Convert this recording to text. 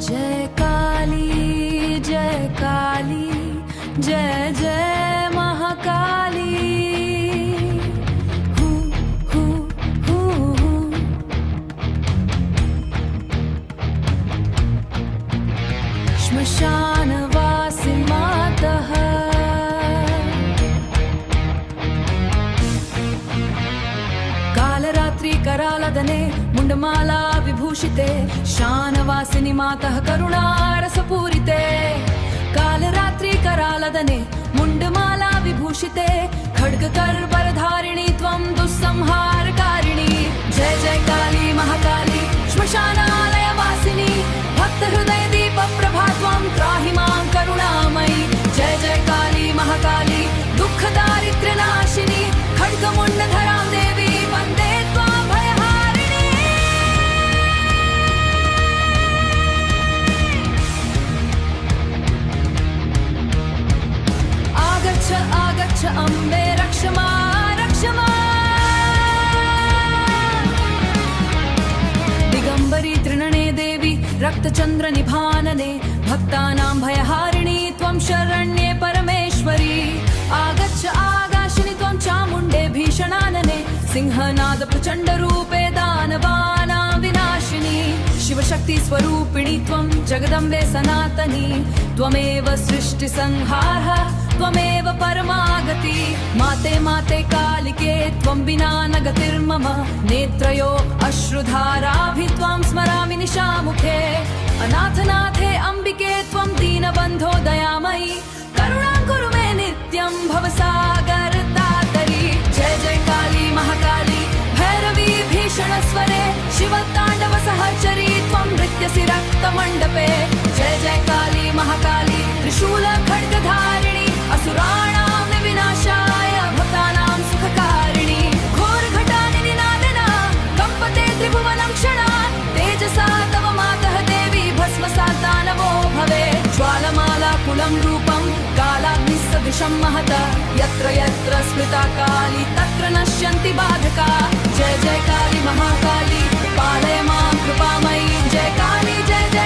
जय काली जय जय महाकाली हू हू हू हू। श्मशानवासी मातः कालरात्रि करालदने मुंडमाला विभूषिते शानवासिनी मातः करुणारसपूरिते कालरात्रि करालदने मुंडमाला विभूषिते खड्गकर्बरधारिणी त्वं दुस्संहारकारिणी जय जय काली महाकाली श्मशानालयवासिनी भक्तहृदय दीपप्रभा त्वं त्राहि मां करुणामयी जय जय काली महाकाली दुःखदारिद्र्यनाशिनी खड्गमुण्डधरां देवी वन्दे त्वां भयहारिणी। आगच्छ आगच्छ अम्बे रक्ष मां दिगम्बरी तृणने देवी रक्तचन्द्रनिभानने भक्तानां भयहारिणी त्वं शरण्ये परमेश्वरी आगच्छ आगाशिनि त्वं चामुण्डे भीषणानने सिंहनाद प्रचण्डरूपे दानवानां विनाशिनी शिवशक्ति स्वरूपिणी त्वं जगदम्बे सनातनी त्वमेव सृष्टिसंहारः त्वमेव परमागति माते माते कालिके त्वं विना न गतिर्मम नेत्रयो अश्रुधाराभि त्वं स्मरामि निशामुखे अनाथनाथे अम्बिके त्वं दीनबन्धो दयामयी करुणां कुरु मे नित्यं भवसागरदातरि जय जय काली महाकाली भैरवी भीषणस्वरे शिवताण्डव सहचरी त्वं नृत्यसि रक्तमण्डपे जय जय काली महाकाली त्रिशूल खड्गधारिणी असुराणां विनाशाय भक्तानां सुखकारिणी घोरघटानि नादना कम्पते त्रिभुवनं क्षणात् तेजसा तव मातः देवी भस्मसात् नमो भवे ज्वालमाला कुलं रूपं कालाग्निसदृशं महत यत्र यत्र स्मृता काली तत्र नश्यन्ति बाधका जय जय काली महाकाली पालय मां कृपामयी जय काली जय जय